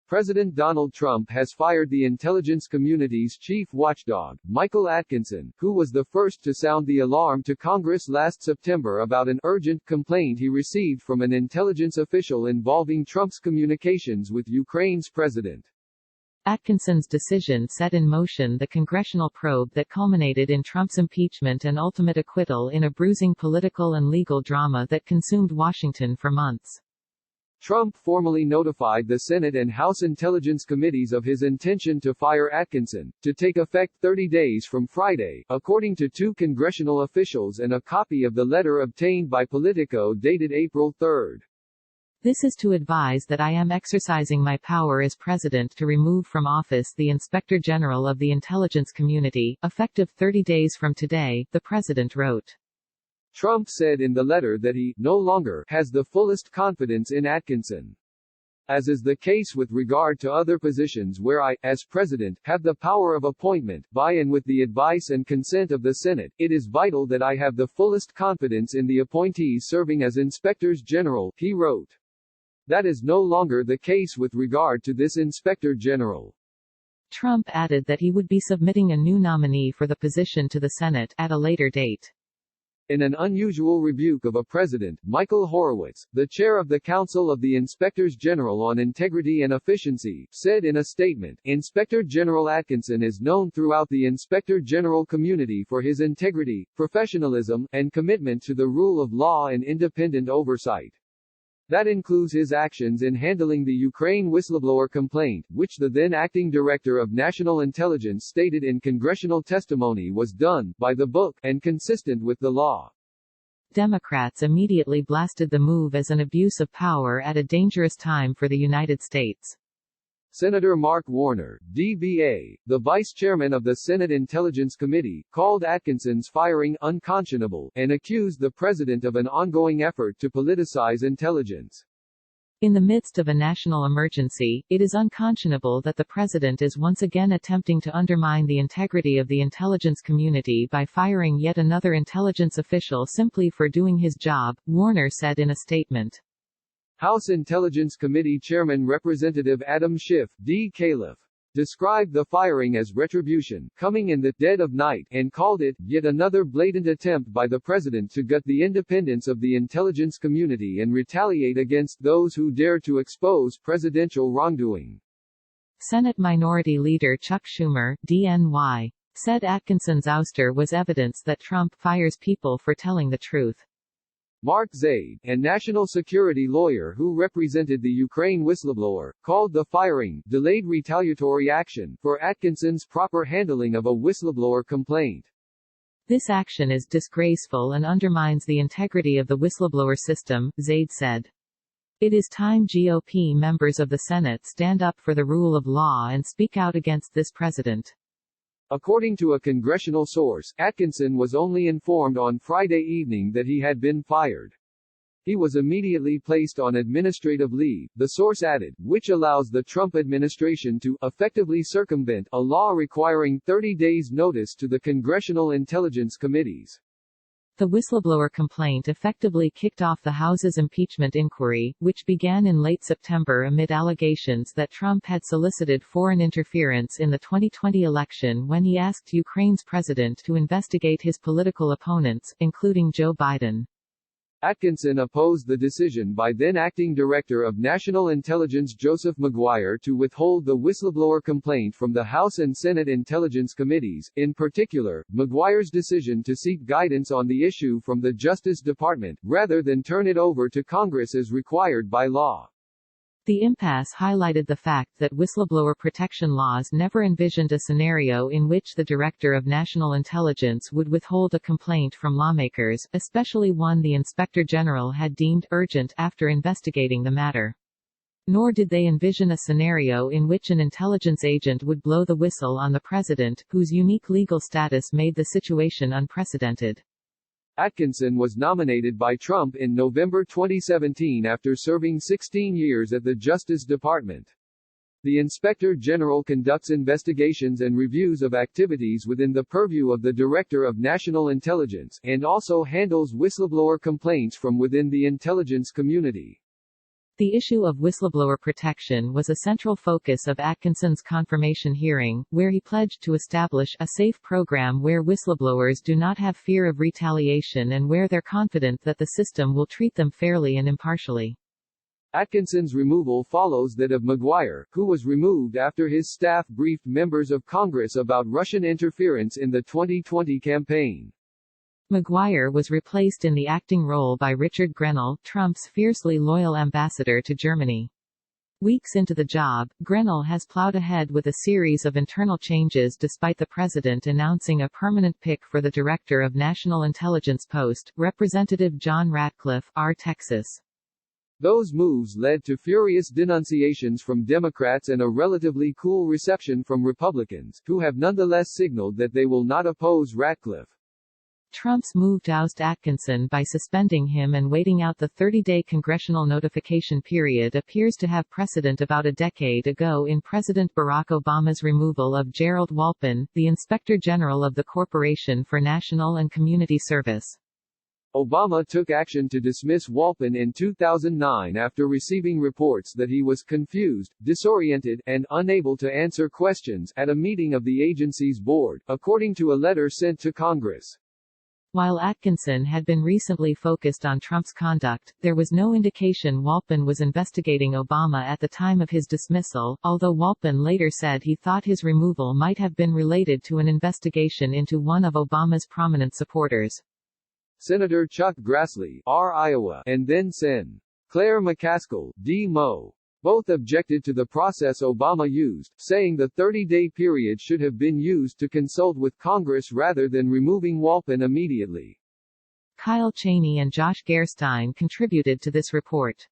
President Donald Trump has fired the intelligence community's chief watchdog, Michael Atkinson, who was the first to sound the alarm to Congress last September about an urgent complaint he received from an intelligence official involving Trump's communications with Ukraine's president. Atkinson's decision set in motion the congressional probe that culminated in Trump's impeachment and ultimate acquittal in a bruising political and legal drama that consumed Washington for months. Trump formally notified the Senate and House Intelligence Committees of his intention to fire Atkinson, to take effect 30 days from Friday, according to two congressional officials and a copy of the letter obtained by Politico dated April 3. This is to advise that I am exercising my power as President to remove from office the Inspector General of the Intelligence Community, effective 30 days from today, the President wrote. Trump said in the letter that he, no longer, has the fullest confidence in Atkinson. As is the case with regard to other positions where I, as President, have the power of appointment, by and with the advice and consent of the Senate, it is vital that I have the fullest confidence in the appointees serving as Inspectors General, he wrote. That is no longer the case with regard to this Inspector General. Trump added that he would be submitting a new nominee for the position to the Senate at a later date. In an unusual rebuke of a president, Michael Horowitz, the chair of the Council of the Inspectors General on Integrity and Efficiency, said in a statement, Inspector General Atkinson is known throughout the Inspector General community for his integrity, professionalism, and commitment to the rule of law and independent oversight. That includes his actions in handling the Ukraine whistleblower complaint, which the then acting director of national intelligence stated in congressional testimony was done by the book and consistent with the law. Democrats immediately blasted the move as an abuse of power at a dangerous time for the United States. Senator Mark Warner, DBA, the vice chairman of the Senate Intelligence Committee, called Atkinson's firing unconscionable, and accused the president of an ongoing effort to politicize intelligence. In the midst of a national emergency, it is unconscionable that the president is once again attempting to undermine the integrity of the intelligence community by firing yet another intelligence official simply for doing his job, Warner said in a statement. House Intelligence Committee Chairman Representative Adam Schiff, D. Califf, described the firing as retribution, coming in the dead of night, and called it yet another blatant attempt by the president to gut the independence of the intelligence community and retaliate against those who dare to expose presidential wrongdoing. Senate Minority Leader Chuck Schumer, DNY, said Atkinson's ouster was evidence that Trump fires people for telling the truth. Mark Zaid, a national security lawyer who represented the Ukraine whistleblower, called the firing delayed retaliatory action for Atkinson's proper handling of a whistleblower complaint. This action is disgraceful and undermines the integrity of the whistleblower system, Zaid said. It is time GOP members of the Senate stand up for the rule of law and speak out against this president. According to a congressional source, Atkinson was only informed on Friday evening that he had been fired. He was immediately placed on administrative leave, the source added, which allows the Trump administration to effectively circumvent a law requiring 30 days' notice to the congressional intelligence committees. The whistleblower complaint effectively kicked off the House's impeachment inquiry, which began in late September amid allegations that Trump had solicited foreign interference in the 2020 election when he asked Ukraine's president to investigate his political opponents, including Joe Biden. Atkinson opposed the decision by then-acting Director of National Intelligence Joseph Maguire to withhold the whistleblower complaint from the House and Senate Intelligence Committees, in particular, Maguire's decision to seek guidance on the issue from the Justice Department, rather than turn it over to Congress as required by law. The impasse highlighted the fact that whistleblower protection laws never envisioned a scenario in which the Director of National Intelligence would withhold a complaint from lawmakers, especially one the Inspector General had deemed urgent after investigating the matter. Nor did they envision a scenario in which an intelligence agent would blow the whistle on the president, whose unique legal status made the situation unprecedented. Atkinson was nominated by Trump in November 2017 after serving 16 years at the Justice Department. The Inspector General conducts investigations and reviews of activities within the purview of the Director of National Intelligence, and also handles whistleblower complaints from within the intelligence community. The issue of whistleblower protection was a central focus of Atkinson's confirmation hearing, where he pledged to establish a safe program where whistleblowers do not have fear of retaliation and where they're confident that the system will treat them fairly and impartially. Atkinson's removal follows that of Maguire, who was removed after his staff briefed members of Congress about Russian interference in the 2020 campaign. Maguire was replaced in the acting role by Richard Grenell, Trump's fiercely loyal ambassador to Germany. Weeks into the job, Grenell has plowed ahead with a series of internal changes despite the president announcing a permanent pick for the Director of National Intelligence post, Representative John Ratcliffe, R. Texas. Those moves led to furious denunciations from Democrats and a relatively cool reception from Republicans, who have nonetheless signaled that they will not oppose Ratcliffe. Trump's move to oust Atkinson by suspending him and waiting out the 30-day congressional notification period appears to have precedent about a decade ago in President Barack Obama's removal of Gerald Walpin, the Inspector General of the Corporation for National and Community Service. Obama took action to dismiss Walpin in 2009 after receiving reports that he was confused, disoriented, and unable to answer questions at a meeting of the agency's board, according to a letter sent to Congress. While Atkinson had been recently focused on Trump's conduct, there was no indication Walpin was investigating Obama at the time of his dismissal, although Walpin later said he thought his removal might have been related to an investigation into one of Obama's prominent supporters. Senator Chuck Grassley, R. Iowa, and then Sen. Claire McCaskill, D. Mo. Both objected to the process Obama used, saying the 30-day period should have been used to consult with Congress rather than removing Walpin immediately. Kyle Cheney and Josh Gerstein contributed to this report.